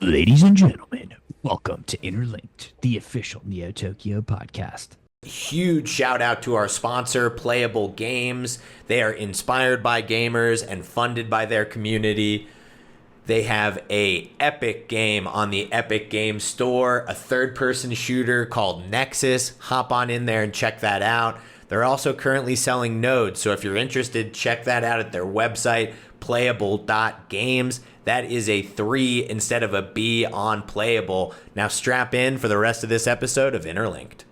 Ladies and gentlemen, welcome to Interlinked, the official Neo Tokyo podcast. Huge shout out to our sponsor, Playable Games. They are inspired by gamers and funded by their community. They have a epic game on the Epic Games Store, a third-person shooter called Nexus. Hop on in there and check that out. They're also currently selling nodes, so if you're interested, check that out at their website, playable.games. That is a 3 instead of a B on Playable. Now strap in for the rest of this episode of Interlinked.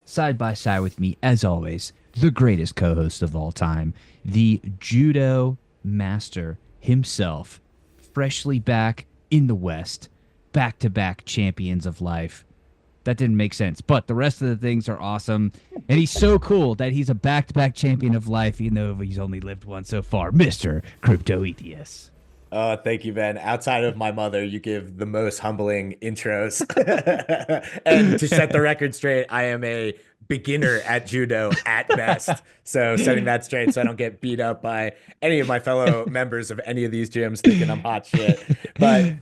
Side by side with me, as always, the greatest co-host of all time, the judo master himself, freshly back in the West, back-to-back champions of life. That didn't make sense, but the rest of the things are awesome. And he's so cool that he's a back-to-back champion of life, even though he's only lived one so far, Mr. Cryptoetheus. Thank you, Ben. Outside of my mother, you give the most humbling intros. And to set the record straight, I am a beginner at judo at best. So setting that straight so I don't get beat up by any of my fellow members of any of these gyms thinking I'm hot shit. But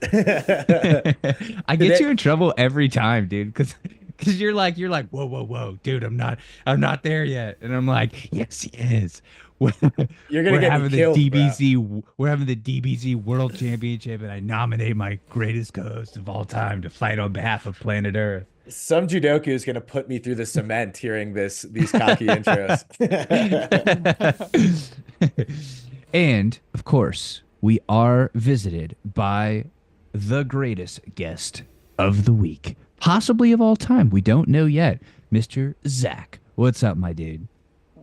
I get you in trouble every time, dude, because you're like, whoa, whoa, whoa, dude, I'm not there yet. And I'm like, yes, he is. You're gonna get me killed, DBZ. We're having the DBZ World Championship, and I nominate my greatest co-host of all time to fight on behalf of planet Earth. Some judoku is gonna put me through the cement hearing these cocky intros. And of course, we are visited by the greatest guest of the week, possibly of all time. We don't know yet, Mr. Zach. What's up, my dude?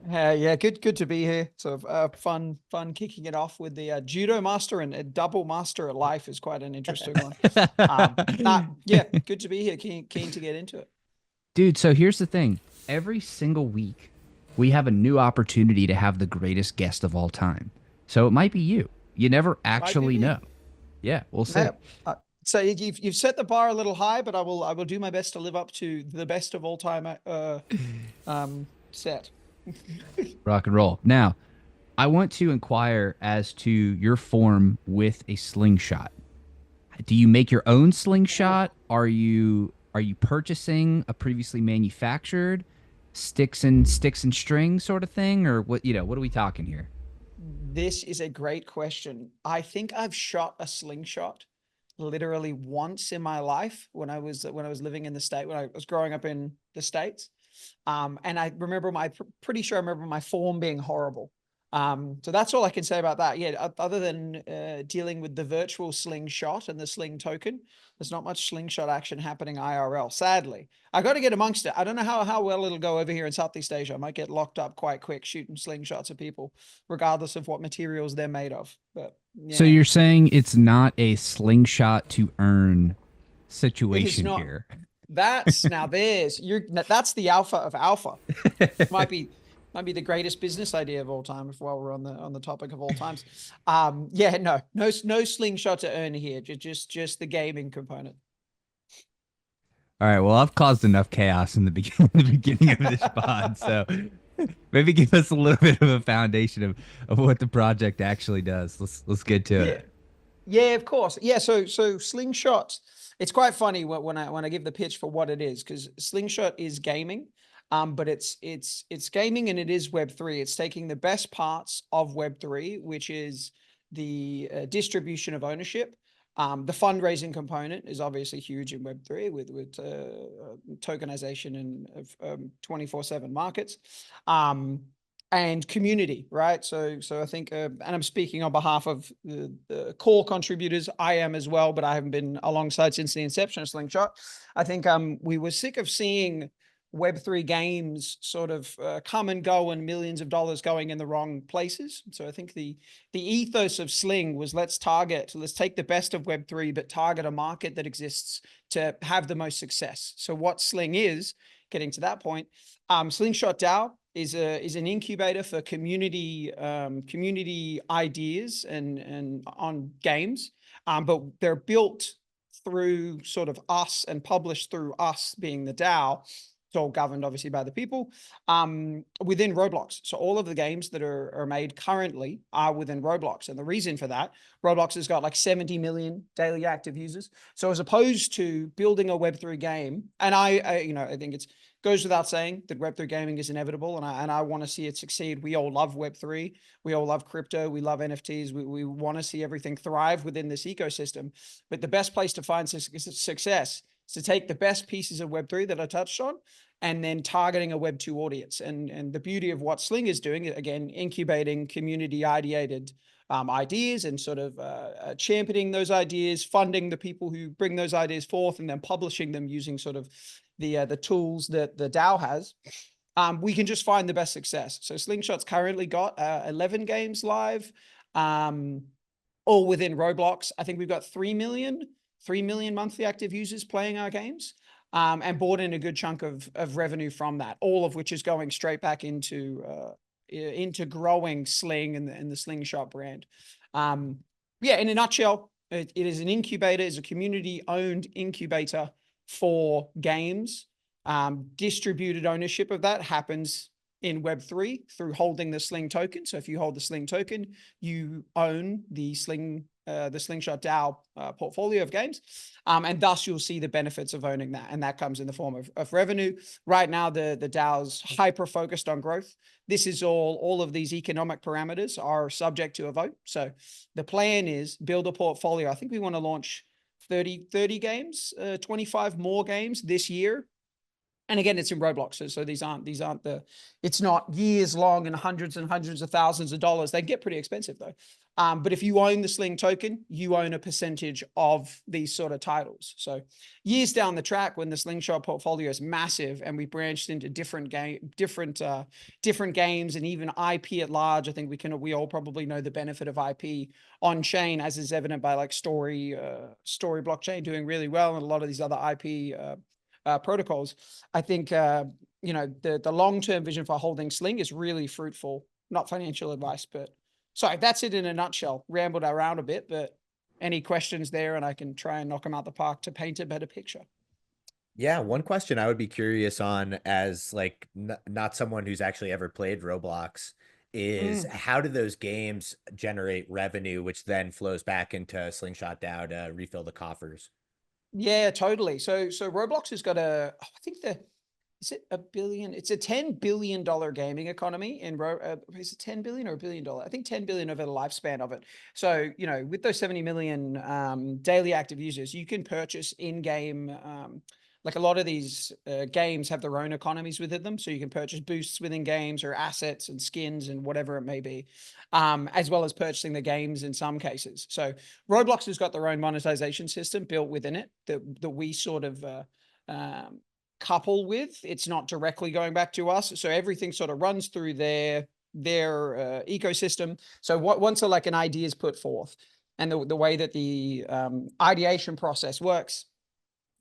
Yeah, good to be here. Sort of fun kicking it off with the judo master, and a double master at life is quite an interesting one. Yeah, good to be here. Keen to get into it. Dude, so here's the thing. Every single week, we have a new opportunity to have the greatest guest of all time. So it might be you. You never actually know. Yeah, we'll see. So you've set the bar a little high, but I will do my best to live up to the best of all time set. Rock and roll. Now, I want to inquire as to your form with a slingshot. Do you make your own slingshot? Are you purchasing a previously manufactured sticks and string sort of thing, or what? What are we talking here? This is a great question. I think I've shot a slingshot literally once in my life when I was living in the state, when I was growing up in the States. And I remember pretty sure I remember my form being horrible. So that's all I can say about that. Yeah, other than dealing with the virtual slingshot and the sling token, there's not much slingshot action happening IRL, sadly. I got to get amongst it. I don't know how well it'll go over here in Southeast Asia. I might get locked up quite quick shooting slingshots at people, regardless of what materials they're made of. But yeah. So you're saying it's not a slingshot to earn situation here? That's that's the alpha of alpha. Might be the greatest business idea of all time while we're on the topic of all times. Yeah, no slingshot to earn here. Just the gaming component. All right. Well, I've caused enough chaos in the beginning of this pod, so maybe give us a little bit of a foundation of what the project actually does. Let's get to it. Yeah, of course. Yeah, so Slingshot, it's quite funny when I give the pitch for what it is, because Slingshot is gaming, but it's gaming and it is Web3. It's taking the best parts of Web3, which is the distribution of ownership. The fundraising component is obviously huge in Web3 with tokenization and 24/7 markets. And community, right? So I think, and I'm speaking on behalf of the core contributors. I am as well, but I haven't been alongside since the inception of Slingshot. I think we were sick of seeing Web3 games sort of come and go and millions of dollars going in the wrong places. So I think the ethos of Sling was let's take the best of Web3, but target a market that exists to have the most success. So what Sling is, getting to that point, Slingshot DAO is an incubator for community ideas and on games, but they're built through sort of us and published through us being the DAO It's all governed obviously by the people within Roblox. So all of the games that are made currently are within Roblox. And the reason for that, Roblox has got like 70 million daily active users. So as opposed to building a Web3 game, and I think it's goes without saying that Web3 gaming is inevitable, and I want to see it succeed. We all love Web3. We all love crypto. We love NFTs. We want to see everything thrive within this ecosystem. But the best place to find success is to take the best pieces of Web3 that I touched on and then targeting a Web2 audience. And the beauty of what Sling is doing, again, incubating community ideated ideas and sort of championing those ideas, funding the people who bring those ideas forth, and then publishing them using sort of the tools that the DAO has. We can just find the best success. So Slingshot's currently got 11 games live, all within Roblox. I think we've got 3 million monthly active users playing our games, and brought in a good chunk of revenue from that, all of which is going straight back into growing Sling and the Slingshot brand. Yeah, in a nutshell, it is an incubator, is a community-owned incubator for games. Distributed ownership of that happens in Web3 through holding the Sling token. So if you hold the Sling token, you own the Slingshot DAO portfolio of games, and thus you'll see the benefits of owning that, and that comes in the form of revenue. Right now, the DAO's hyper focused on growth. This is all of these economic parameters are subject to a vote. So the plan is build a portfolio. I think we want to launch 30 games, 25 more games this year. And again, it's in Roblox. So these aren't it's not years long and hundreds of thousands of dollars. They get pretty expensive though. But if you own the Sling token, you own a percentage of these sort of titles. So years down the track, when the Slingshot portfolio is massive and we branched into different games and even IP at large, I think we all probably know the benefit of IP on chain, as is evident by like story blockchain doing really well, and a lot of these other IP protocols. I think the long-term vision for holding Sling is really fruitful. Not financial advice, but sorry, that's it in a nutshell. Rambled around a bit, but any questions there, and I can try and knock them out the park to paint a better picture. Yeah, one question I would be curious on, as like not someone who's actually ever played Roblox, is how do those games generate revenue, which then flows back into Slingshot DAO to refill the coffers? Yeah, totally. So Roblox has got is it $1 billion? It's a $10 billion gaming economy is it 10 billion or $1 billion? I think 10 billion over the lifespan of it. So, with those 70 million daily active users, you can purchase in-game, like a lot of these games have their own economies within them. So you can purchase boosts within games or assets and skins and whatever it may be, as well as purchasing the games in some cases. So Roblox has got their own monetization system built within it that we sort of couple with. It's not directly going back to us. So everything sort of runs through their ecosystem. So once an idea is put forth, and the way that the ideation process works,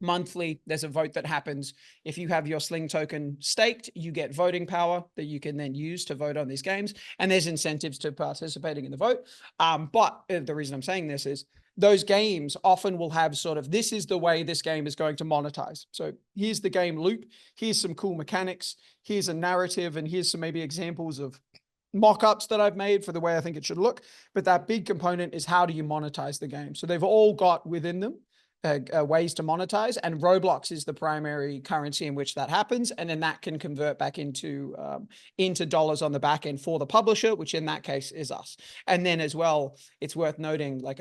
monthly, there's a vote that happens. If you have your Sling token staked, you get voting power that you can then use to vote on these games. And there's incentives to participating in the vote. But the reason I'm saying this is those games often will have sort of, this is the way this game is going to monetize. So here's the game loop. Here's some cool mechanics. Here's a narrative. And here's some maybe examples of mock-ups that I've made for the way I think it should look. But that big component is, how do you monetize the game? So they've all got within them ways to monetize, and Roblox is the primary currency in which that happens, and then that can convert back into dollars on the back end for the publisher, which in that case is us. And then as well, it's worth noting, like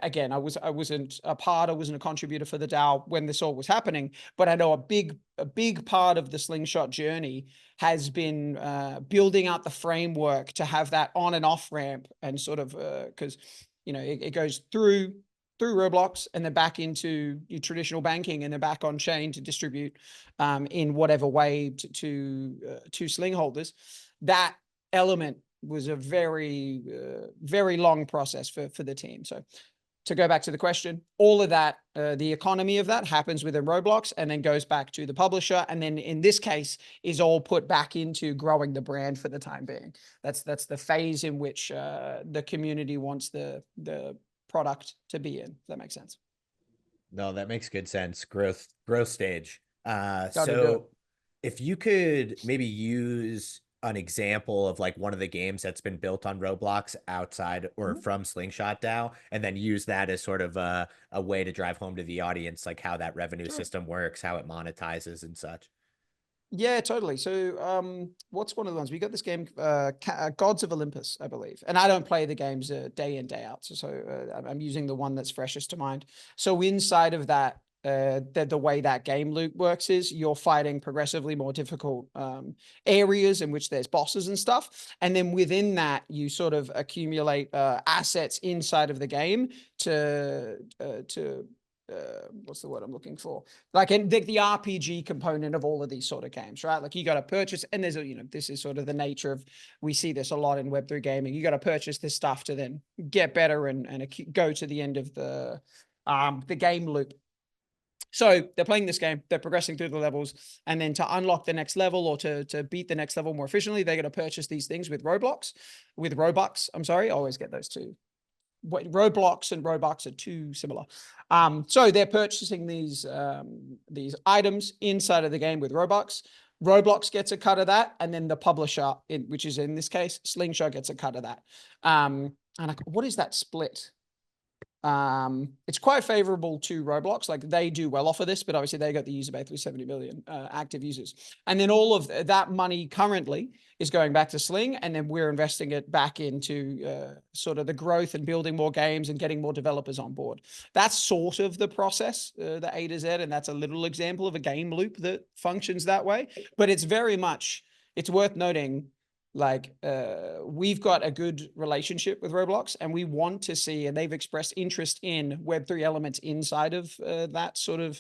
again, I wasn't a contributor for the DAO when this all was happening, but I know a big part of the Slingshot journey has been building out the framework to have that on and off ramp, and sort of because it goes through Roblox and then back into your traditional banking, and then back on chain to distribute in whatever way to Sling holders. That element was a very, very long process for the team. So to go back to the question, all of that, the economy of that happens within Roblox and then goes back to the publisher. And then in this case is all put back into growing the brand for the time being. That's the phase in which the community wants the product to be in. Does that make sense? No, that makes good sense. Growth stage. So If you could maybe use an example of like one of the games that's been built on Roblox outside or from Slingshot DAO, and then use that as sort of a way to drive home to the audience, like how that revenue Sure. system works, how it monetizes and such. Yeah, totally. So, what's one of the ones we got? This game, Gods of Olympus, I believe. And I don't play the games day in day out, so I'm using the one that's freshest to mind. So inside of that, the way that game loop works is you're fighting progressively more difficult areas in which there's bosses and stuff, and then within that you sort of accumulate assets inside of the game to what's the word I'm looking for? Like in the RPG component of all of these sort of games, right? Like you got to purchase, and there's a, this is sort of the nature of, we see this a lot in Web3 gaming. You got to purchase this stuff to then get better and go to the end of the game loop. So they're playing this game, they're progressing through the levels, and then to unlock the next level or to beat the next level more efficiently, they're going to purchase these things with Robux. I'm sorry, I always get those two. Roblox and Robux are too similar. So they're purchasing these items inside of the game with Robux. Roblox gets a cut of that, and then the publisher, which is in this case Slingshot, gets a cut of that. What is that split? It's quite favorable to Roblox. Like they do well off of this, but obviously they got the user base, 370 million active users. And then all of that money currently is going back to Sling, and then we're investing it back into sort of the growth and building more games and getting more developers on board. That's sort of the process, the A to Z, and that's a little example of a game loop that functions that way. But it's very much, it's worth noting, like we've got a good relationship with Roblox, and we want to see, and they've expressed interest in Web3 elements inside of that sort of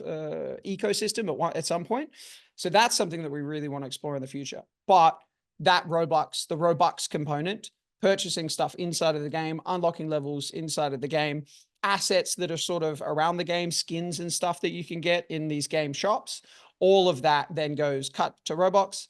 ecosystem at some point. So that's something that we really want to explore in the future. But that the Robux component, purchasing stuff inside of the game, unlocking levels inside of the game, assets that are sort of around the game, skins and stuff that you can get in these game shops, all of that then goes cut to Roblox,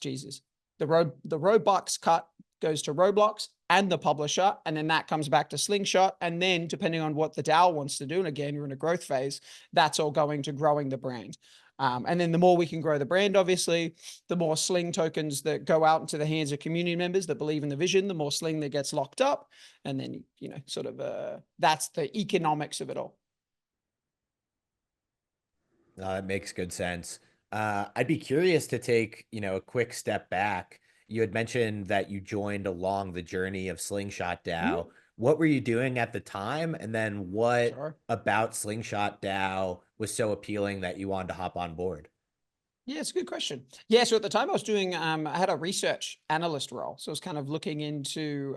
Jesus. The Robux cut goes to Roblox and the publisher, and then that comes back to Slingshot. And then depending on what the DAO wants to do, and again, you're in a growth phase, that's all going to growing the brand. And then the more we can grow the brand, obviously, the more Sling tokens that go out into the hands of community members that believe in the vision, the more Sling that gets locked up. And then, sort of that's the economics of it all. That makes good sense. I'd be curious to take, a quick step back. You had mentioned that you joined along the journey of Slingshot DAO. What were you doing at the time? And then what about Slingshot DAO was so appealing that you wanted to hop on board? Yeah, it's a good question. Yeah, so at the time I was doing, I had a research analyst role. So I was kind of looking into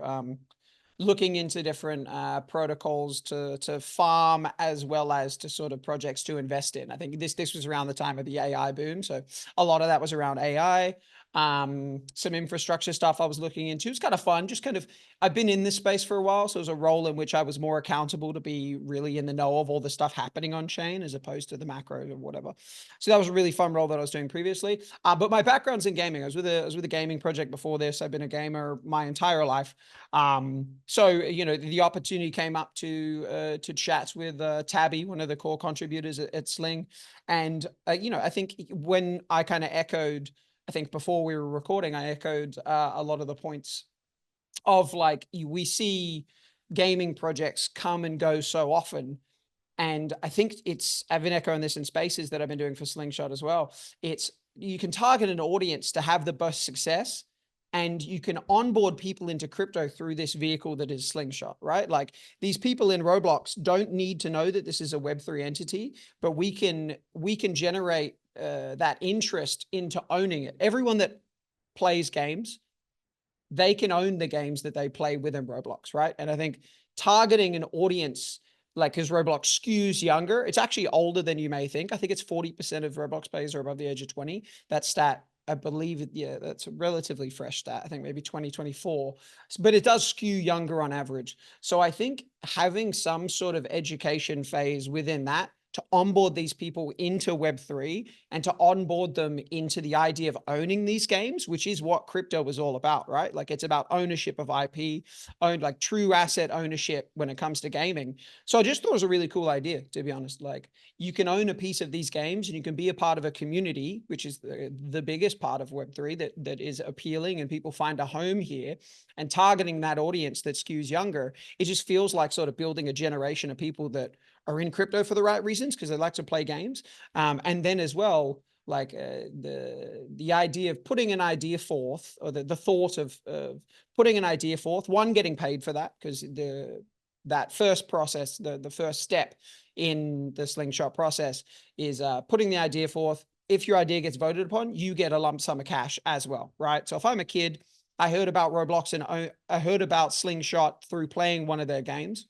different protocols to farm, as well as to sort of projects to invest in. I think this was around the time of the AI boom. So a lot of that was around AI. Some infrastructure stuff I was looking into. It's kind of fun. Just kind of, I've been in this space for a while, so it was a role in which I was more accountable to be really in the know of all the stuff happening on chain, as opposed to the macro or whatever. So that was a really fun role that I was doing previously. But my background's in gaming. I was with a gaming project before this. I've been a gamer my entire life. So the opportunity came up to chat with Tabby, one of the core contributors at Sling, and I think when I kind of echoed, I think before we were recording, I echoed a lot of the points of like, we see gaming projects come and go so often. And I think I've been echoing this in spaces that I've been doing for Slingshot as well. You can target an audience to have the best success, and you can onboard people into crypto through this vehicle that is Slingshot, right? Like these people in Roblox don't need to know that this is a Web3 entity, but we can generate that interest into owning it. Everyone that plays games, they can own the games that they play within Roblox, right? And I think targeting an audience, like, because Roblox skews younger, it's actually older than you may think. I think it's 40% of Roblox players are above the age of 20. That stat, I believe, yeah, that's a relatively fresh stat. I think maybe 2024, but it does skew younger on average. So I think having some sort of education phase within that to onboard these people into Web3 and to onboard them into the idea of owning these games, which is what crypto was all about, right? Like it's about ownership of IP, owned like true asset ownership when it comes to gaming. So I just thought it was a really cool idea, to be honest. Like you can own a piece of these games and you can be a part of a community, which is the biggest part of Web3 that is appealing and people find a home here, and targeting that audience that skews younger. It just feels like sort of building a generation of people that are in crypto for the right reasons because they like to play games. And then as well, like the idea of putting an idea forth, or the thought of putting an idea forth, one, getting paid for that, because that first process, the first step in the Slingshot process is putting the idea forth. If your idea gets voted upon, you get a lump sum of cash as well, right? So if I'm a kid, I heard about Roblox and I heard about Slingshot through playing one of their games,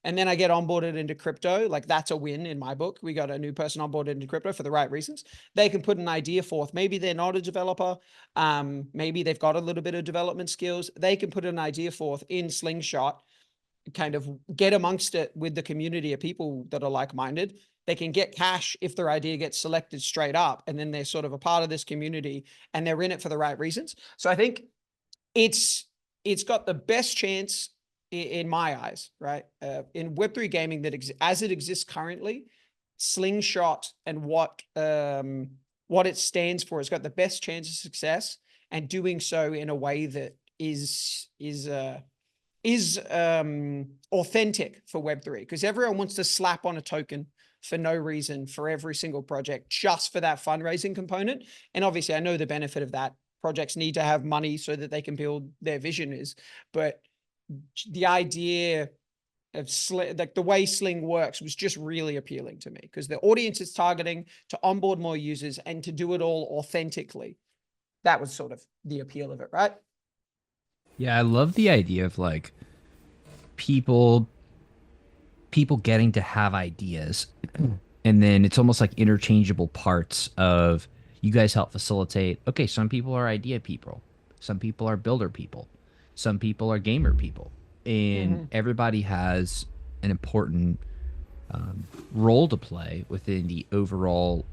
and then I get onboarded into crypto, like that's a win in my book. We got a new person onboarded into crypto for the right reasons. They can put an idea forth. Maybe they're not a developer. Maybe they've got a little bit of development skills. They can put an idea forth in Slingshot, kind of get amongst it with the community of people that are like-minded. They can get cash if their idea gets selected straight up, and then they're sort of a part of this community and they're in it for the right reasons. So I think it's got the best chance in my eyes, right? In Web3 gaming that as it exists currently, Slingshot and what it stands for has got the best chance of success, and doing so in a way that is authentic for Web3, because everyone wants to slap on a token for no reason for every single project just for that fundraising component. And obviously I know the benefit of that. Projects need to have money so that they can build their vision is, but the idea of like the way Sling works was just really appealing to me, because the audience is targeting to onboard more users and to do it all authentically. That was sort of the appeal of it, right? Yeah, I love the idea of like people getting to have ideas, and then it's almost like interchangeable parts of, you guys help facilitate. Okay, some people are idea people, some people are builder people, some people are gamer people, and everybody has an important role to play within the overall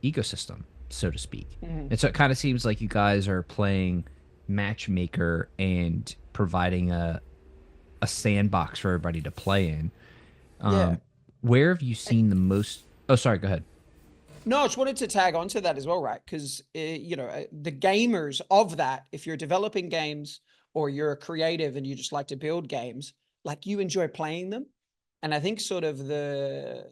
ecosystem, so to speak. And so it kind of seems like you guys are playing matchmaker and providing a sandbox for everybody to play in. Yeah. Where have you seen the most? Oh, sorry, go ahead. No, I just wanted to tag onto that as well, right? Because, the gamers of that, if you're developing games or you're a creative and you just like to build games, like you enjoy playing them. And I think sort of the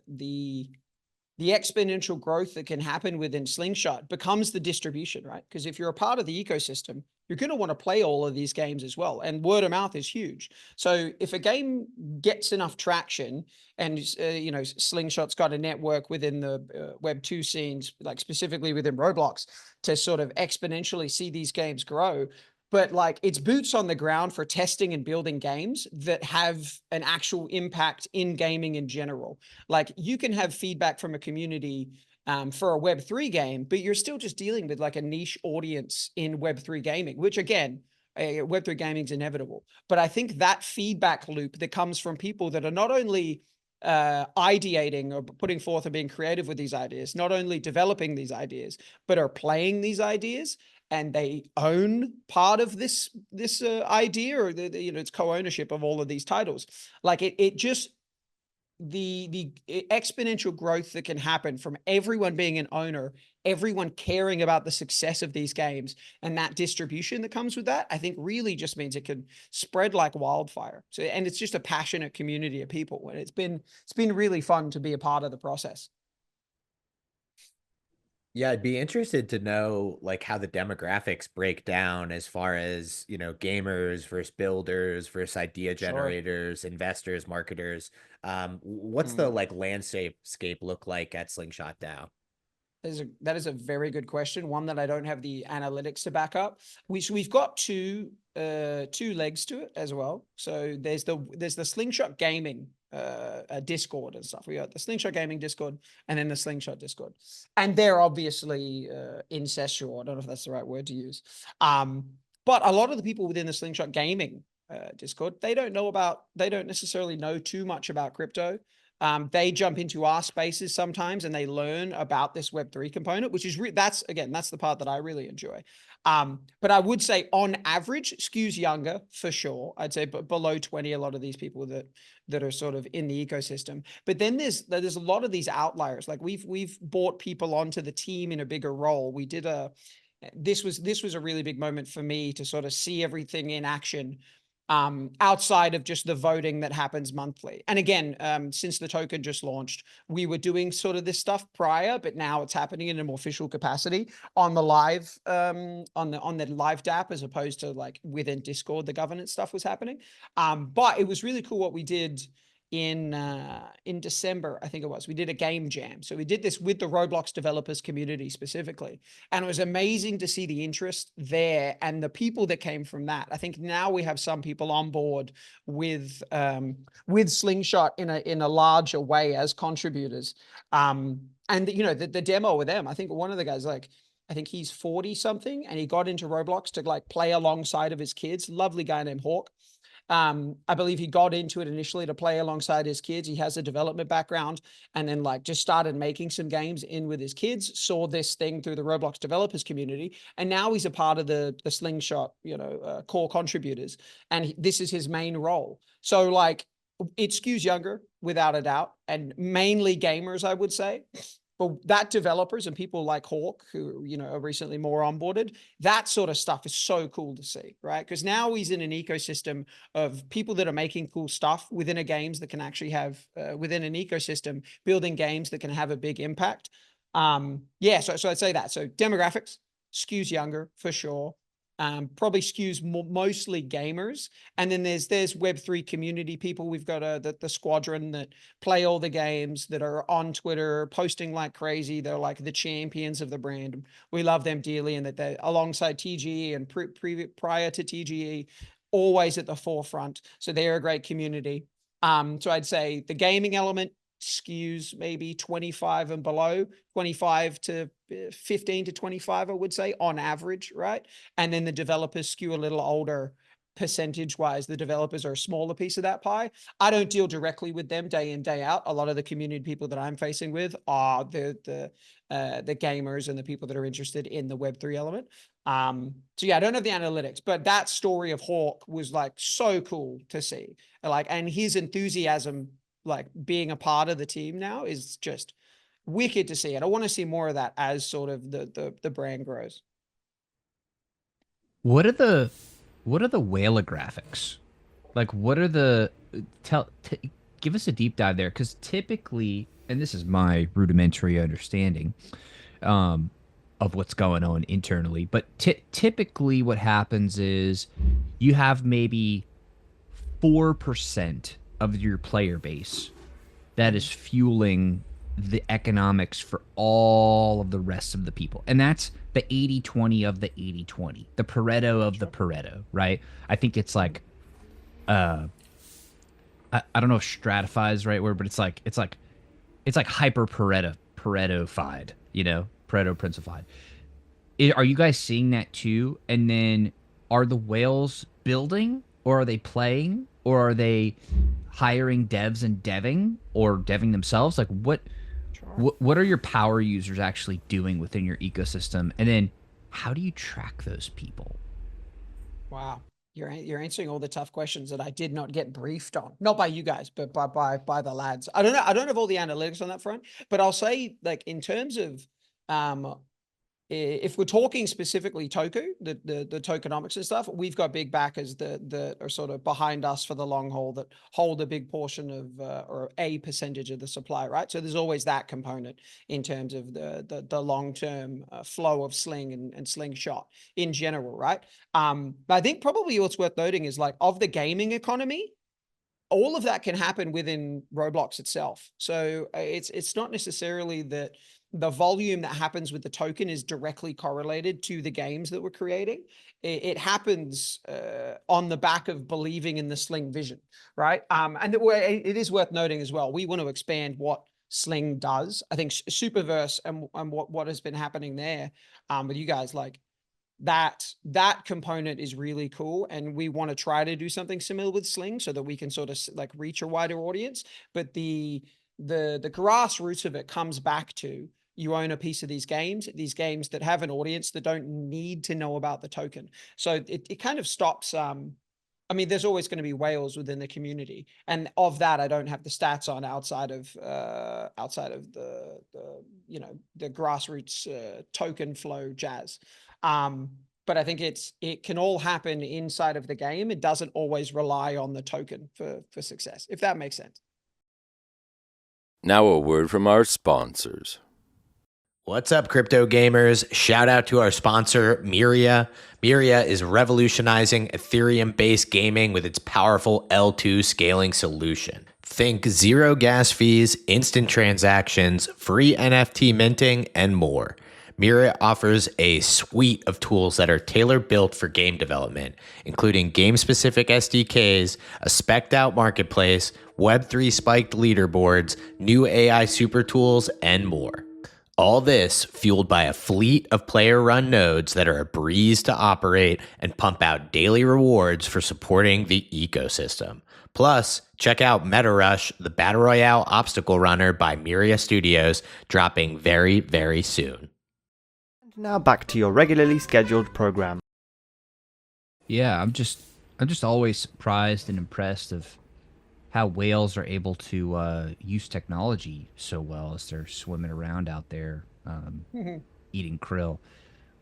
exponential growth that can happen within Slingshot becomes the distribution, right? Because if you're a part of the ecosystem, you're going to want to play all of these games as well. And word of mouth is huge. So if a game gets enough traction and, Slingshot's got a network within the Web2 scenes, like specifically within Roblox, to sort of exponentially see these games grow, but like it's boots on the ground for testing and building games that have an actual impact in gaming in general. Like you can have feedback from a community for a Web3 game, but you're still just dealing with like a niche audience in Web3 gaming, which again, Web3 gaming is inevitable. But I think that feedback loop that comes from people that are not only ideating or putting forth and being creative with these ideas, not only developing these ideas, but are playing these ideas, and they own part of this idea, or it's co-ownership of all of these titles. Like it just, the exponential growth that can happen from everyone being an owner, everyone caring about the success of these games, and that distribution that comes with that, I think really just means it can spread like wildfire. So, and it's just a passionate community of people, and it's been really fun to be a part of the process. Yeah, I'd be interested to know like how the demographics break down as far as, gamers versus builders versus idea generators, investors, marketers. What's the like landscape look like at Slingshot DAO? That is a very good question. One that I don't have the analytics to back up. We've got two legs to it as well. So there's the Slingshot Gaming Discord and stuff. We got the Slingshot Gaming Discord and then the Slingshot Discord, and they're obviously incestual. I don't know if that's the right word to use. But a lot of the people within the Slingshot Gaming Discord, they don't necessarily know too much about crypto. They jump into our spaces sometimes and they learn about this Web3 component, which is that's the part that I really enjoy. But I would say on average skews younger for sure. I'd say but below 20, a lot of these people that are sort of in the ecosystem. But then there's a lot of these outliers. Like we've brought people onto the team in a bigger role. We did this was a really big moment for me to sort of see everything in action, outside of just the voting that happens monthly. And again, since the token just launched, we were doing sort of this stuff prior, but now it's happening in a more official capacity on the live, on the live DApp, as opposed to like within Discord, the governance stuff was happening. But it was really cool what we did in December, I think it was. We did a game jam. So we did this with the Roblox developers community specifically. And it was amazing to see the interest there and the people that came from that. I think now we have some people on board with Slingshot in a larger way as contributors. And you know, the demo with them, I think one of the guys, like, I think he's 40 something, and he got into Roblox to like play alongside of his kids. Lovely guy named Hawk. I believe he got into it initially to play alongside his kids. He has a development background, and then like just started making some games in with his kids, saw this thing through the Roblox developers community. And now he's a part of the Slingshot, you know, core contributors. And this is his main role. So like it skews younger without a doubt, and mainly gamers, I would say. But that developers and people like Hawk, who, you know, are recently more onboarded, that sort of stuff is so cool to see, right? Because now he's in an ecosystem of people that are making cool stuff within a games that can actually have, within an ecosystem, building games that can have a big impact. Yeah, so I'd say that. So demographics skews younger for sure. Probably skews mostly gamers. And then there's Web3 community people. We've got the squadron that play all the games, that are on Twitter posting like crazy. They're like the champions of the brand. We love them dearly, and that they're alongside TGE and prior to TGE, always at the forefront. So they're a great community. So I'd say the gaming element skews maybe 25 and below, 25 to 15 to 25, I would say on average, right? And then the developers skew a little older percentage wise. The developers are a smaller piece of that pie. I don't deal directly with them day in, day out. A lot of the community people that I'm facing with are the gamers and the people that are interested in the Web3 element. So yeah, I don't have the analytics, but that story of Hawk was like so cool to see. Like, and his enthusiasm, like being a part of the team now, is just wicked to see. And I want to see more of that as sort of the brand grows. What are the whaler graphics? Like, what are the give us a deep dive there, because typically, and this is my rudimentary understanding of what's going on internally, but typically what happens is you have maybe 4% of your player base that is fueling the economics for all of the rest of the people. And that's the 80-20 of the 80-20, the Pareto of the Pareto, right? I think it's like, I don't know if stratify is the right word, but it's like hyper Paretofied, you know, Pareto principified. Are you guys seeing that too? And then are the whales building, or are they playing, or are they hiring devs and deving, or deving themselves? Like what are your power users actually doing within your ecosystem? And then how do you track those people? Wow. You're answering all the tough questions that I did not get briefed on, not by you guys, but by the lads. I don't know. I don't have all the analytics on that front, but I'll say, like, in terms of, if we're talking specifically Toku, the tokenomics and stuff, we've got big backers that are sort of behind us for the long haul, that hold a big portion of, or a percentage of the supply, right? So there's always that component in terms of the long-term flow of Sling and Slingshot in general, right? But I think probably what's worth noting is, like, of the gaming economy, all of that can happen within Roblox itself. So it's not necessarily that the volume that happens with the token is directly correlated to the games that we're creating. It happens on the back of believing in the Sling vision, right? And it is worth noting as well, we want to expand what Sling does. I think Superverse and what has been happening there with you guys, like, that component is really cool, and we want to try to do something similar with Sling so that we can sort of like reach a wider audience. But the the grassroots of it comes back to you own a piece of these games that have an audience that don't need to know about the token. So it kind of stops. I mean, there's always going to be whales within the community, and of that, I don't have the stats on outside of the you know, the grassroots token flow jazz. But I think it can all happen inside of the game. It doesn't always rely on the token for success, if that makes sense. Now a word from our sponsors. What's up, crypto gamers? Shout out to our sponsor, Myria. Myria is revolutionizing Ethereum-based gaming with its powerful L2 scaling solution. Think zero gas fees, instant transactions, free NFT minting, and more. Myria offers a suite of tools that are tailor-built for game development, including game-specific SDKs, a spec'd-out marketplace, Web3 spiked leaderboards, new AI super tools, and more. All this fueled by a fleet of player-run nodes that are a breeze to operate and pump out daily rewards for supporting the ecosystem. Plus, check out Meta Rush, the Battle Royale obstacle runner by Myria Studios, dropping very, very soon. Now back to your regularly scheduled program. Yeah, I'm just always surprised and impressed of how whales are able to use technology so well as they're swimming around out there eating krill.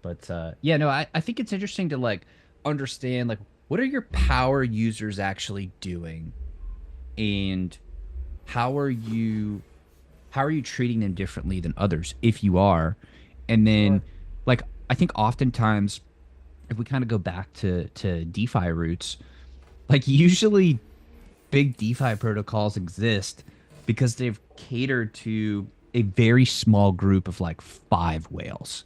But yeah, no, I think it's interesting to like understand like what are your power users actually doing, and how are you treating them differently than others if you are, and then like I think oftentimes if we kind of go back to DeFi roots, like usually big DeFi protocols exist because they've catered to a very small group of like 5 whales,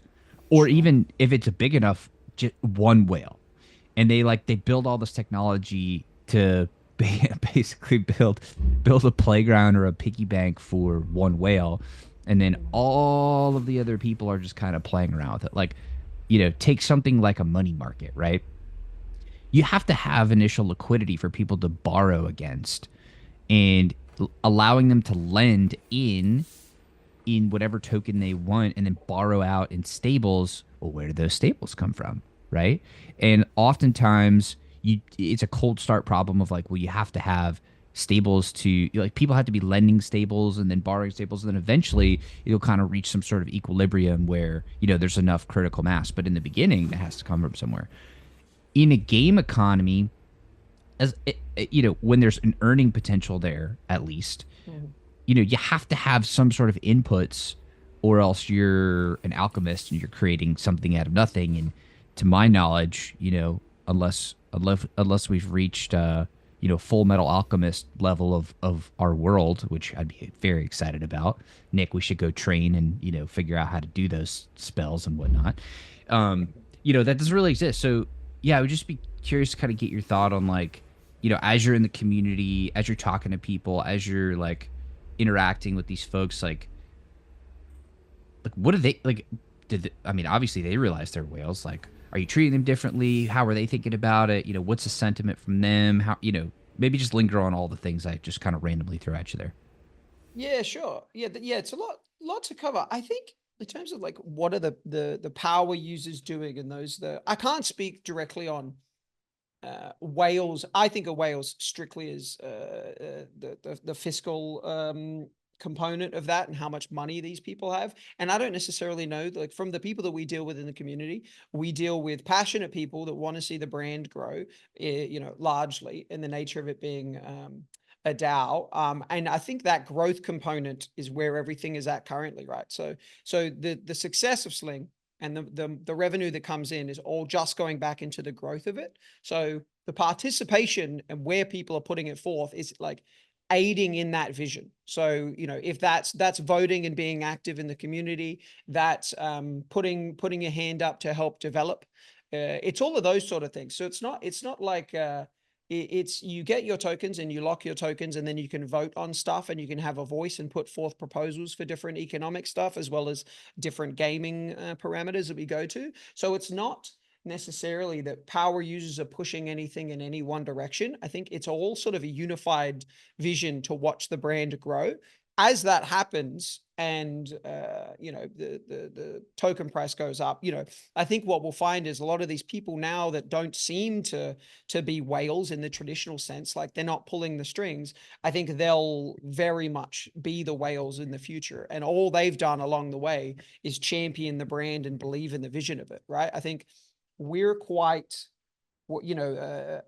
or even if it's a big enough, just one whale, and they build all this technology to basically build a playground or a piggy bank for one whale, and then all of the other people are just kind of playing around with it. Like, you know, take something like a money market, right? You have to have initial liquidity for people to borrow against, and allowing them to lend in whatever token they want and then borrow out in stables. Well, where do those stables come from, right? And oftentimes it's a cold start problem of like, well, you have to have stables to, like, people have to be lending stables and then borrowing stables, and then eventually it'll kind of reach some sort of equilibrium where, you know, there's enough critical mass. But in the beginning, it has to come from somewhere. In a game economy, you know, when there's an earning potential there, at least, you know, you have to have some sort of inputs, or else you're an alchemist and you're creating something out of nothing. And to my knowledge, you know, unless we've reached, you know, Full Metal Alchemist level of our world, which I'd be very excited about. Nick, we should go train and, you know, figure out how to do those spells and whatnot. You know, that doesn't really exist. So yeah, I would just be curious to kind of get your thought on, like, you know, as you're in the community, as you're talking to people, as you're like interacting with these folks, like what do they like? I mean, obviously they realize they're whales. Like, are you treating them differently? How are they thinking about it? You know, what's the sentiment from them? How, you know, maybe just linger on all the things I just kind of randomly throw at you there. Yeah, sure. Yeah, yeah, it's a lot to cover. I think in terms of like what are the power users doing, and I can't speak directly on whales. I think of whales strictly as the fiscal component of that and how much money these people have. And I don't necessarily know, like, from the people that we deal with in the community, we deal with passionate people that want to see the brand grow, you know, largely in the nature of it being a DAO. And I think that growth component is where everything is at currently, right? So the success of Sling and the revenue that comes in is all just going back into the growth of it. So the participation and where people are putting it forth is like aiding in that vision. So, you know, if that's voting and being active in the community, that's putting your hand up to help develop. It's all of those sort of things. So it's not like it's you get your tokens and you lock your tokens, and then you can vote on stuff and you can have a voice and put forth proposals for different economic stuff, as well as different gaming parameters that we go to. So it's not necessarily that power users are pushing anything in any one direction. I think it's all sort of a unified vision to watch the brand grow. as that happens and you know, the token price goes up, you know, I think what we'll find is a lot of these people now that don't seem to be whales in the traditional sense, like they're not pulling the strings, I think they'll very much be the whales in the future. And all they've done along the way is champion the brand and believe in the vision of it, right? I think we're quite, you know,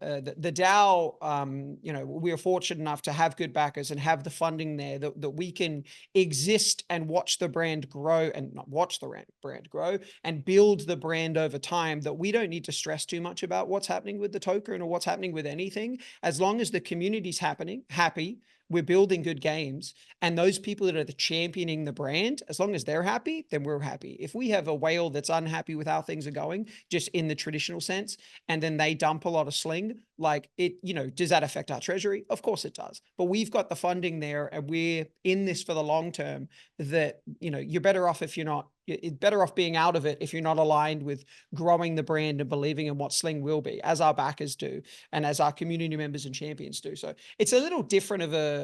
the DAO, you know, we are fortunate enough to have good backers and have the funding there that we can exist and watch the brand grow, and not watch the brand grow and build the brand over time, that we don't need to stress too much about what's happening with the token or what's happening with anything. As long as the community's happy, we're building good games, and those people that are championing the brand, as long as they're happy, then we're happy. If we have a whale that's unhappy with how things are going, just in the traditional sense, and then they dump a lot of sling, like it, you know, does that affect our treasury? Of course it does. But we've got the funding there, and we're in this for the long term, that, you know, you're better off if you're not, it's better off being out of it if you're not aligned with growing the brand and believing in what Sling will be, as our backers do and as our community members and champions do. So it's a little different of a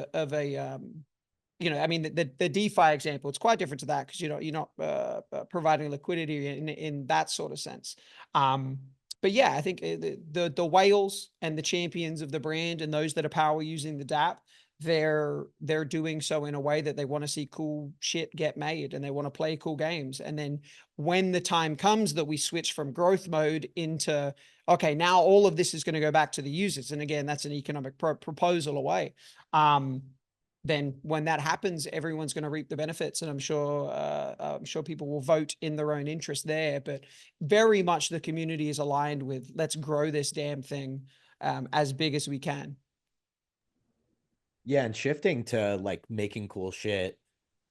you know, I mean, the DeFi example, it's quite different to that, because, you know, you're not providing liquidity in that sort of sense. But yeah, I think the whales and the champions of the brand and those that are power using the DApp, they're doing so in a way that they want to see cool shit get made, and they want to play cool games. And then when the time comes that we switch from growth mode into, okay, now all of this is going to go back to the users, and again, that's an economic proposal away. Then when that happens, everyone's going to reap the benefits, and I'm sure people will vote in their own interest there. But very much the community is aligned with, let's grow this damn thing as big as we can. Yeah, and shifting to like making cool shit,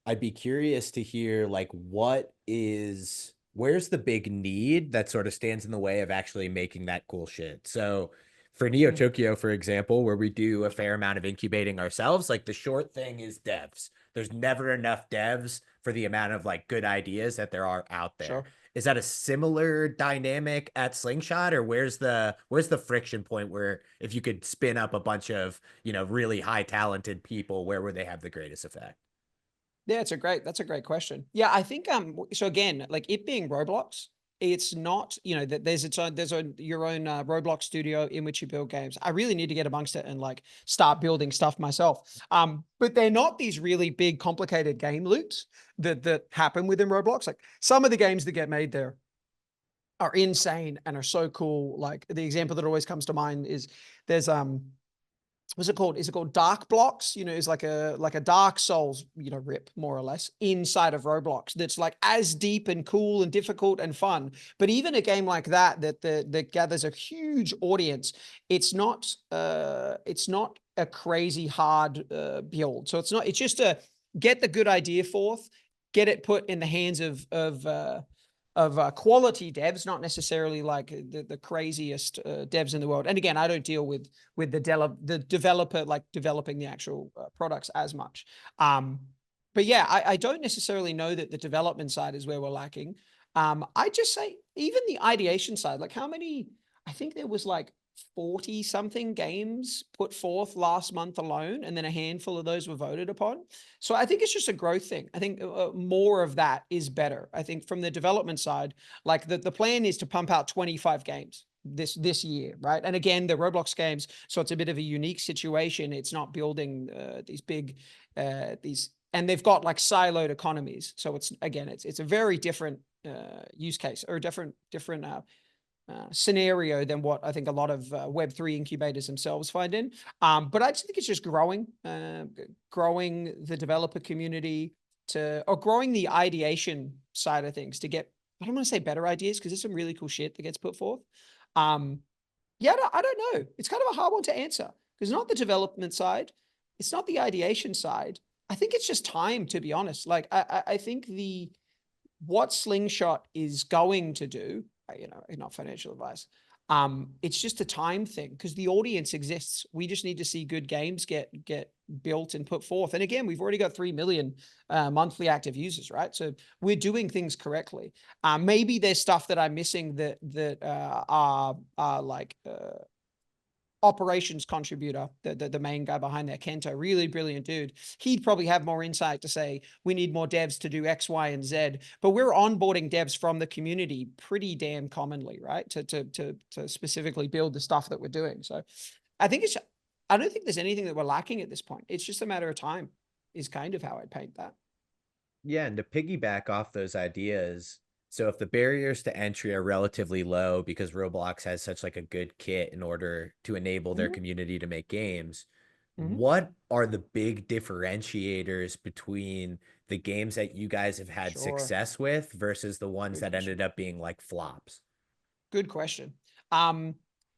I'd be curious to hear like where's the big need that sort of stands in the way of actually making that cool shit. So for Neo Tokyo, for example, where we do a fair amount of incubating ourselves, like the short thing is devs. There's never enough devs for the amount of like good ideas that there are out there. Sure. Is that a similar dynamic at Slingshot, or where's the friction point where if you could spin up a bunch of, you know, really high talented people, where would they have the greatest effect? Yeah, that's a great question. Yeah, I think so again, like it being Roblox, it's not, you know, that there's your own Roblox studio in which you build games. I really need to get amongst it and like start building stuff myself. But they're not these really big complicated game loops that happen within Roblox. Like some of the games that get made there are insane and are so cool. Like the example that always comes to mind is there's what's it called? Is it called Dark Blocks? You know, it's like a Dark Souls, you know, rip more or less inside of Roblox. That's like as deep and cool and difficult and fun. But even a game like that gathers a huge audience, it's not a crazy hard build. So it's just a get the good idea forth, get it put in the hands of quality devs, not necessarily like the craziest devs in the world. And again, I don't deal with the developer, like developing the actual products as much. But yeah, I don't necessarily know that the development side is where we're lacking. I just say even the ideation side, like how many, I think there was like 40 something games put forth last month alone, and then a handful of those were voted upon. So I think it's just a growth thing. I think more of that is better. I think from the development side, like the plan is to pump out 25 games this year, right? And again, the Roblox games, so it's a bit of a unique situation. It's not building these big and they've got like siloed economies. So it's again, it's a very different use case, or different scenario than what I think a lot of Web3 incubators themselves find in. But I just think it's just growing the developer community or growing the ideation side of things to get, I don't want to say better ideas, because there's some really cool shit that gets put forth. Yeah, I don't know. It's kind of a hard one to answer, because not the development side, it's not the ideation side. I think it's just time, to be honest. Like I think what Slingshot is going to do, you know, not financial advice. It's just a time thing, because the audience exists. We just need to see good games get built and put forth. And again, we've already got 3 million monthly active users, right? So we're doing things correctly. Maybe there's stuff that I'm missing that are like operations contributor, the main guy behind there, Kento, really brilliant dude. He'd probably have more insight to say, we need more devs to do X, Y, and Z, but we're onboarding devs from the community pretty damn commonly, right? To specifically build the stuff that we're doing. So I think I don't think there's anything that we're lacking at this point. It's just a matter of time is kind of how I paint that. Yeah, and to piggyback off those ideas, so if the barriers to entry are relatively low because Roblox has such like a good kit in order to enable their community to make games, what are the big differentiators between the games that you guys have had success with versus the ones that ended up being like flops? Good question.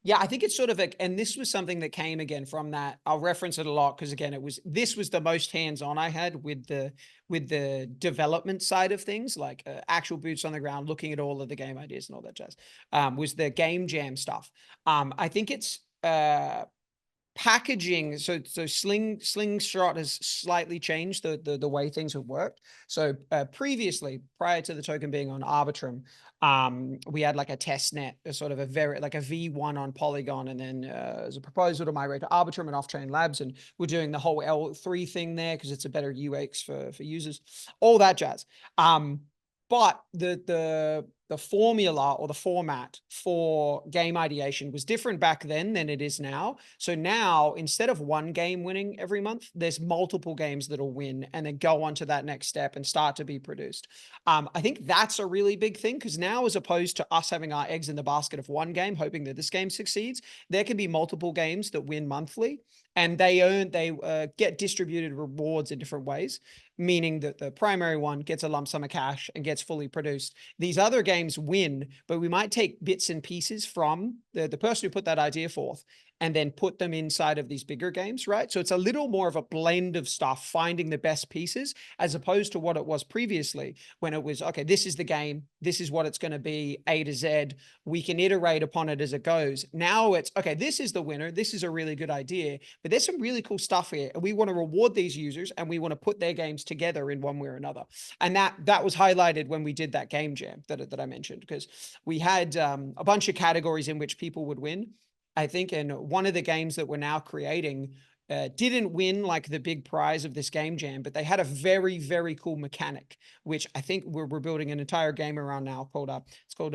Yeah, I think it's sort of and this was something that came again from that. I'll reference it a lot because again, this was the most hands-on I had with the development side of things, like actual boots on the ground, looking at all of the game ideas and all that jazz. Was the game jam stuff. I think it's packaging. So Slingshot has slightly changed the way things have worked. So previously, prior to the token being on Arbitrum, we had like a test net, a sort of a V1 on Polygon, and then as a proposal to migrate to Arbitrum and Off-Chain Labs, and we're doing the whole L3 thing there because it's a better UX for users, all that jazz. But the formula or the format for game ideation was different back then than it is now. So now, instead of one game winning every month, there's multiple games that'll win and then go on to that next step and start to be produced. I think that's a really big thing because now, as opposed to us having our eggs in the basket of one game, hoping that this game succeeds, there can be multiple games that win monthly, and they get distributed rewards in different ways, meaning that the primary one gets a lump sum of cash and gets fully produced. These other games win, but we might take bits and pieces from the person who put that idea forth and then put them inside of these bigger games, right? So it's a little more of a blend of stuff, finding the best pieces, as opposed to what it was previously when it was, okay, this is the game, this is what it's going to be, A to Z. We can iterate upon it as it goes. Now it's, okay, this is the winner. This is a really good idea, but there's some really cool stuff here. And we want to reward these users and we want to put their games together in one way or another. And that was highlighted when we did that game jam that I mentioned, because we had a bunch of categories in which people would win, I think. And one of the games that we're now creating didn't win like the big prize of this game jam, but they had a very, very cool mechanic, which I think we're building an entire game around now called it's called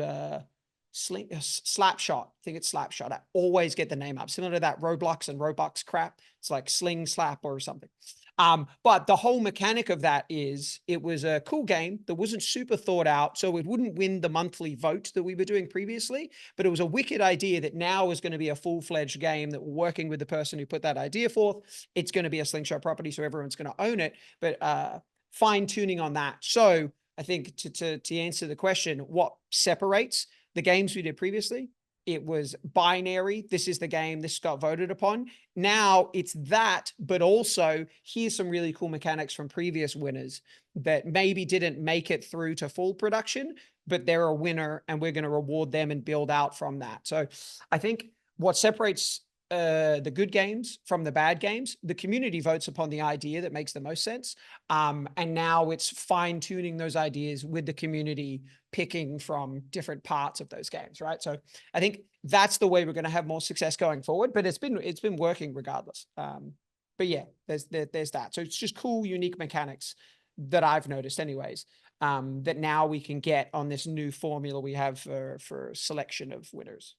Slapshot. I think it's Slapshot. I always get the name up, similar to that Roblox and Robux crap. It's like Sling Slap or something. But the whole mechanic of that is it was a cool game that wasn't super thought out, so it wouldn't win the monthly vote that we were doing previously, but it was a wicked idea that now is going to be a full-fledged game that we're working with the person who put that idea forth. It's going to be a Slingshot property, so everyone's going to own it, but fine-tuning on that. So I think to answer the question, what separates the games we did previously, it was binary. This is the game. This got voted upon. Now it's that, but also here's some really cool mechanics from previous winners that maybe didn't make it through to full production, but they're a winner and we're going to reward them and build out from that. So I think what separates the good games from the bad games, the community votes upon the idea that makes the most sense. And now it's fine tuning those ideas with the community picking from different parts of those games, right? So I think that's the way we're going to have more success going forward, but it's been working regardless. But yeah, there's that. So it's just cool, unique mechanics that I've noticed anyways, that now we can get on this new formula we have for selection of winners.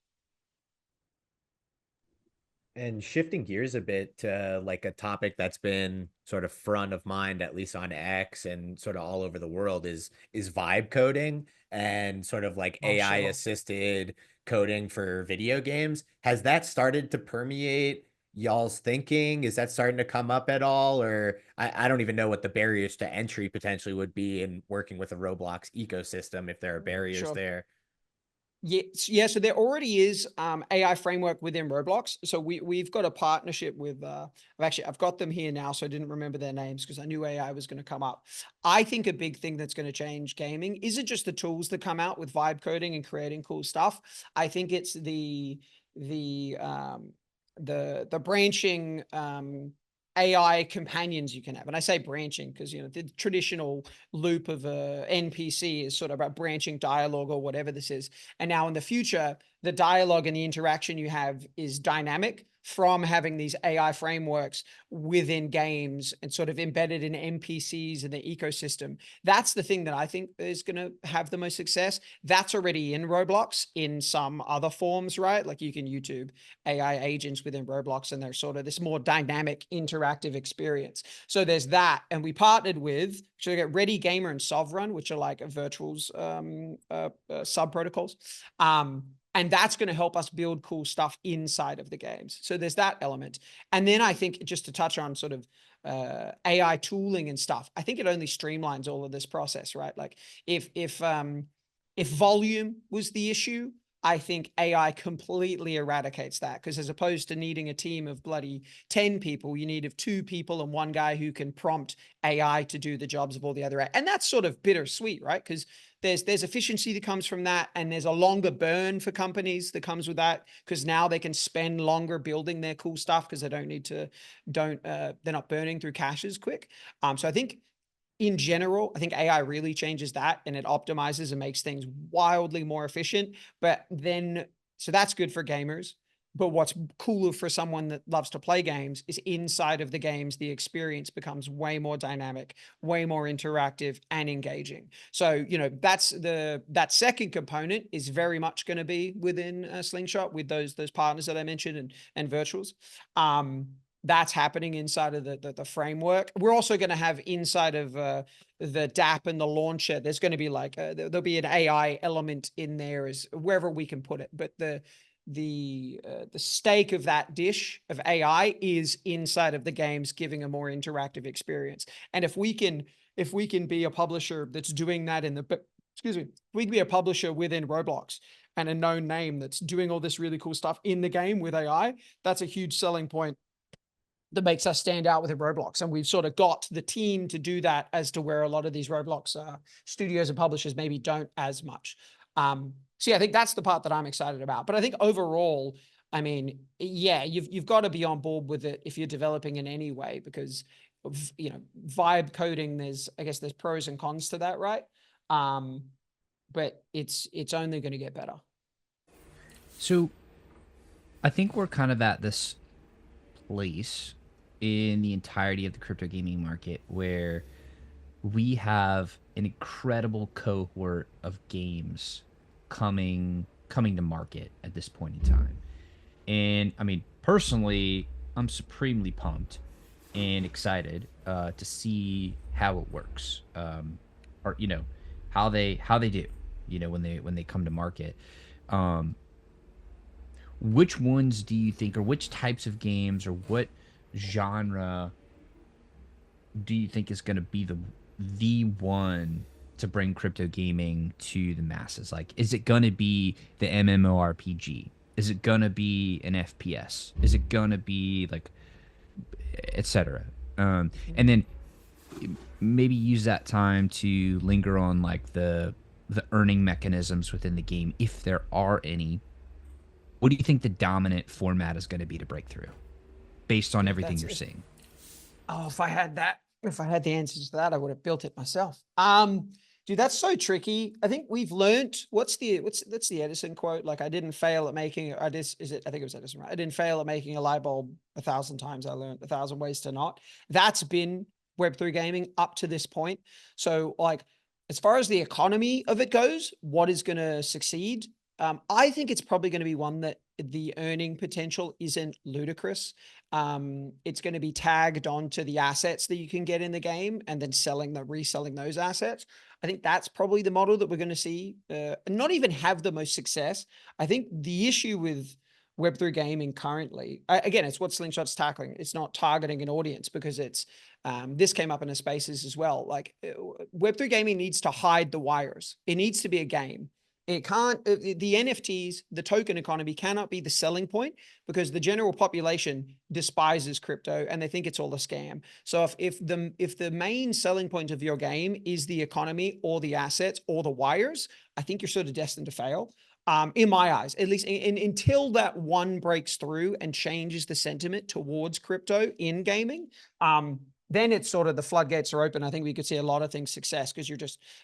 And shifting gears a bit to like a topic that's been sort of front of mind, at least on X and sort of all over the world, is vibe coding and sort of like AI assisted coding for video games. Has that started to permeate y'all's thinking? Is that starting to come up at all? Or I don't even know what the barriers to entry potentially would be in working with a Roblox ecosystem, if there are barriers there. Yeah. So there already is AI framework within Roblox. So we've got a partnership with, I've got them here now, so I didn't remember their names because I knew AI was going to come up. I think a big thing that's going to change gaming isn't just the tools that come out with vibe coding and creating cool stuff. I think it's the branching AI companions you can have. And I say branching because, you know, the traditional loop of a NPC is sort of about branching dialogue or whatever this is. And now in the future, the dialogue and the interaction you have is dynamic, from having these AI frameworks within games and sort of embedded in NPCs and the ecosystem. That's the thing that I think is going to have the most success. That's already in Roblox in some other forms, right? Like you can YouTube AI agents within Roblox, and they're sort of this more dynamic, interactive experience. So there's that. And we partnered with, so we get Ready Gamer and Sovereign, which are like Virtual's sub protocols. And that's going to help us build cool stuff inside of the games. So there's that element. And then I think, just to touch on sort of AI tooling and stuff, I think it only streamlines all of this process, right? Like if volume was the issue, I think AI completely eradicates that, because as opposed to needing a team of bloody 10 people, you need of 2 people and 1 guy who can prompt AI to do the jobs of all the other. And that's sort of bittersweet, right? Because there's efficiency that comes from that, and there's a longer burn for companies that comes with that, because now they can spend longer building their cool stuff because they don't need to, they're not burning through caches quick. So I think in general, I think AI really changes that, and it optimizes and makes things wildly more efficient. But then, so that's good for gamers. But what's cooler for someone that loves to play games is inside of the games, the experience becomes way more dynamic, way more interactive and engaging. So, you know, that second component is very much going to be within Slingshot with those partners that I mentioned and virtuals. That's happening inside of the framework. We're also going to have inside of the DApp and the launcher, there's going to be like, there'll be an AI element in there as wherever we can put it. But the stake of that dish of AI is inside of the games, giving a more interactive experience. And if we can be a publisher that's doing that we can be a publisher within Roblox and a known name that's doing all this really cool stuff in the game with AI, that's a huge selling point that makes us stand out within Roblox. And we've sort of got the team to do that, as to where a lot of these Roblox studios and publishers maybe don't as much. So yeah, I think that's the part that I'm excited about. But I think overall, I mean, yeah, you've got to be on board with it if you're developing in any way, because you know, vibe coding, I guess there's pros and cons to that, right? But it's only going to get better. So I think we're kind of at this place in the entirety of the crypto gaming market where we have an incredible cohort of games coming to market at this point in time. And I mean, personally, I'm supremely pumped and excited to see how it works, or you know, how they do, you know, when they come to market. Which ones do you think, or which types of games, or what genre do you think is going to be the one to bring crypto gaming to the masses? Like, is it going to be the MMORPG? Is it going to be an FPS? Is it going to be like, etc.? And then maybe use that time to linger on like the earning mechanisms within the game, if there are any. What do you think the dominant format is going to be to break through, based on everything you're seeing? Oh, if I had the answers to that, I would have built it myself. Dude, that's so tricky. I think we've learned, that's the Edison quote. Like, I didn't fail at making, I think it was Edison, right? I didn't fail at making a light bulb 1,000 times. I learned 1,000 ways to not. That's been Web3 gaming up to this point. So like, as far as the economy of it goes, what is going to succeed? I think it's probably going to be one that the earning potential isn't ludicrous. It's going to be tagged onto the assets that you can get in the game, and then reselling those assets. I think that's probably the model that we're going to see, and not even have the most success. I think the issue with Web3 gaming currently, again, it's what Slingshot's tackling. It's not targeting an audience, because it's, this came up in the spaces as well. Like, Web3 gaming needs to hide the wires. It needs to be a game. It can't, the NFTs, the token economy cannot be the selling point, because the general population despises crypto and they think it's all a scam. So if the main selling point of your game is the economy or the assets or the wires, I think you're sort of destined to fail. In my eyes, at least until that one breaks through and changes the sentiment towards crypto in gaming, then it's sort of the floodgates are open. I think we could see a lot of things success, because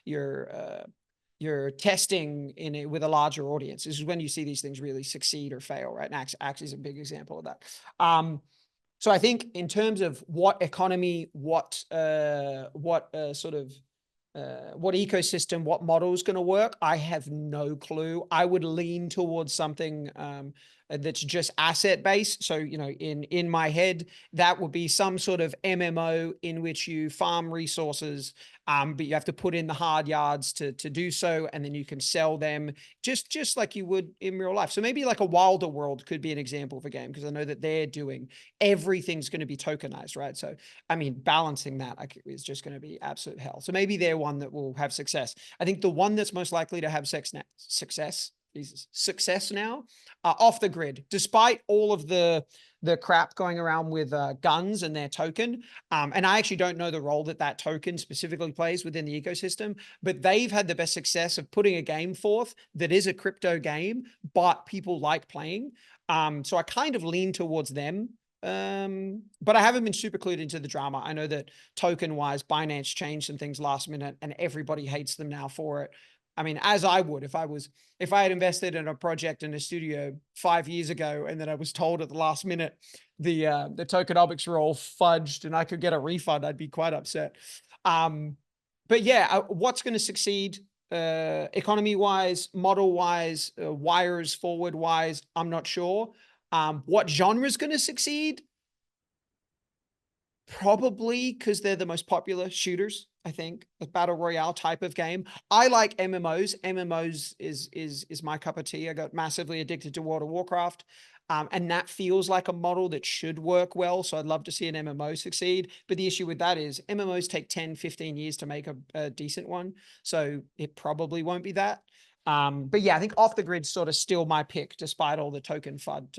you're you're testing in it with a larger audience. This is when you see these things really succeed or fail, right? And Axe is a big example of that. So I think in terms of what economy, what ecosystem, what model is going to work, I have no clue. I would lean towards something that's just asset based. So, you know, in my head, that would be some sort of MMO in which you farm resources, but you have to put in the hard yards to do so, and then you can sell them just like you would in real life. So maybe like a Wilder World could be an example of a game, because I know that they're doing everything's going to be tokenized, right? So I mean, balancing that is just going to be absolute hell. So maybe they're one that will have success. I think the one that's most likely to have success now, off the grid, despite all of the crap going around with guns and their token. And I actually don't know the role that token specifically plays within the ecosystem, but they've had the best success of putting a game forth that is a crypto game, but people like playing. So I kind of lean towards them. But I haven't been super clued into the drama. I know that token wise, Binance changed some things last minute and everybody hates them now for it. I mean, as I would if I had invested in a project in a studio 5 years ago, and then I was told at the last minute the tokenomics were all fudged and I could get a refund, I'd be quite upset. But yeah, what's going to succeed economy wise, model wise, wires forward wise, I'm not sure. What genre is going to succeed? Probably because they're the most popular shooters, I think, a battle royale type of game. I like MMOs. MMOs is my cup of tea. I got massively addicted to World of Warcraft. And that feels like a model that should work well. So I'd love to see an MMO succeed. But the issue with that is MMOs take 10, 15 years to make a decent one. So it probably won't be that. But yeah, I think off the grid sort of still my pick, despite all the token FUD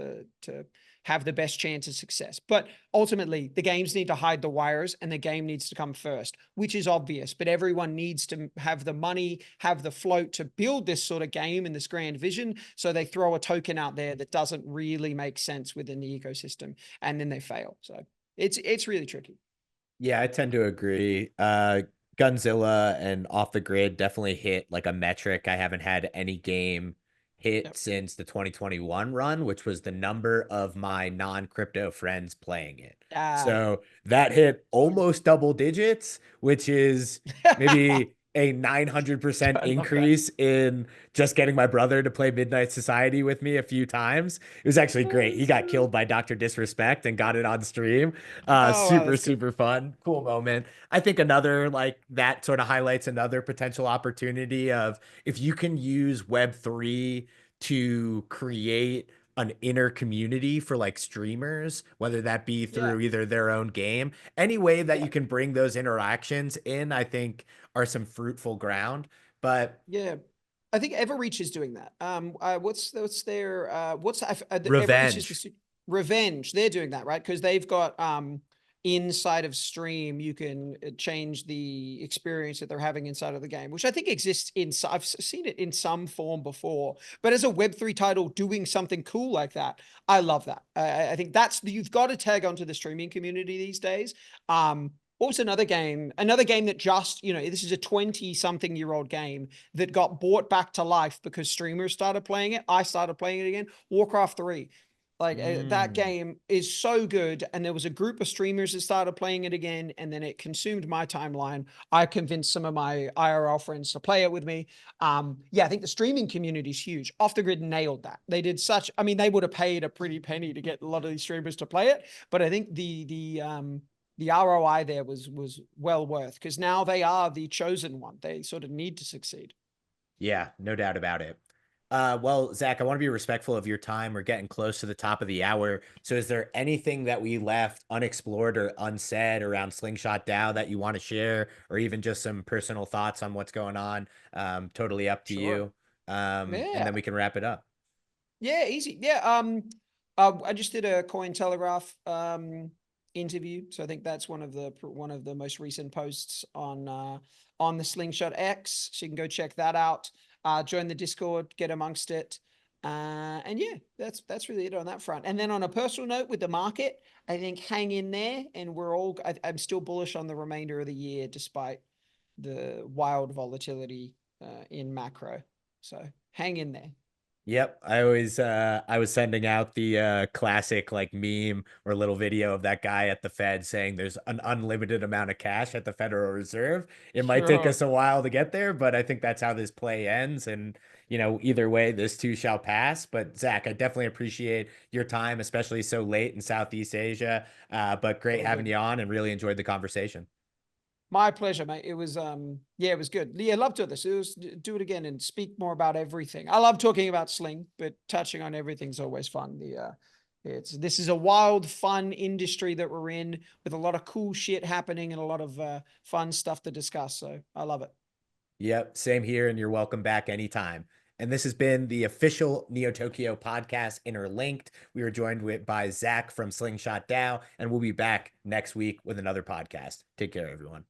to have the best chance of success. But ultimately, the games need to hide the wires and the game needs to come first, which is obvious. But everyone needs to have the money, have the float to build this sort of game and this grand vision. So they throw a token out there that doesn't really make sense within the ecosystem, and then they fail. So it's really tricky. Yeah, I tend to agree. Gunzilla and Off the Grid definitely hit like a metric I haven't had any game hit since the 2021 run, which was the number of my non-crypto friends playing it. So that hit almost double digits, which is maybe a 900% increase in just getting my brother to play Midnight Society with me a few times. It was actually great. He got killed by Dr. Disrespect and got it on stream. Super fun. Cool moment. I think another like that sort of highlights another potential opportunity of if you can use Web3 to create an inner community for like streamers, whether that be through either their own game, any way that you can bring those interactions in, I think are some fruitful ground. But yeah, I think Everreach is doing that. What's their Revenge. Everreach is Revenge. They're doing that, right? Because they've got inside of stream, you can change the experience that they're having inside of the game, which I think exists I've seen it in some form before, but as a Web3 title doing something cool like that, I love that. I think you've got to tag onto the streaming community these days. What was another game that just, this is a 20-something-year-old game that got brought back to life because streamers started playing it. I started playing it again. Warcraft 3. That game is so good. And there was a group of streamers that started playing it again. And then it consumed my timeline. I convinced some of my IRL friends to play it with me. I think the streaming community is huge. Off the Grid nailed that. They did they would have paid a pretty penny to get a lot of these streamers to play it. But I think the ROI there was well worth, because now they are the chosen one. They sort of need to succeed. Yeah, no doubt about it. Well, Zach, I want to be respectful of your time. We're getting close to the top of the hour. So is there anything that we left unexplored or unsaid around Slingshot DAO that you want to share, or even just some personal thoughts on what's going on? Totally up to you. And then we can wrap it up. Yeah, easy. Yeah. I just did a Cointelegraph interview. So I think that's one of the most recent posts on the Slingshot X. So you can go check that out. Join the Discord, get amongst it. And yeah, that's really it on that front. And then on a personal note with the market, I think hang in there, and I'm still bullish on the remainder of the year, despite the wild volatility in macro. So hang in there. Yep, I was sending out the classic like meme or little video of that guy at the Fed saying there's an unlimited amount of cash at the Federal Reserve. It might take Sure. us a while to get there, but I think that's how this play ends. And either way, this too shall pass. But Zach, I definitely appreciate your time, especially so late in Southeast Asia. But great All having good. you on and really enjoyed the conversation. My pleasure, mate. It was yeah, it was good. Yeah, love to this. It was do it again and speak more about everything. I love talking about Sling, but touching on everything's always fun. This is a wild, fun industry that we're in with a lot of cool shit happening and a lot of fun stuff to discuss. So I love it. Yep, same here, and you're welcome back anytime. And this has been the official Neo Tokyo podcast, Interlinked. We were joined by Zach from Slingshot DAO, and we'll be back next week with another podcast. Take care, everyone.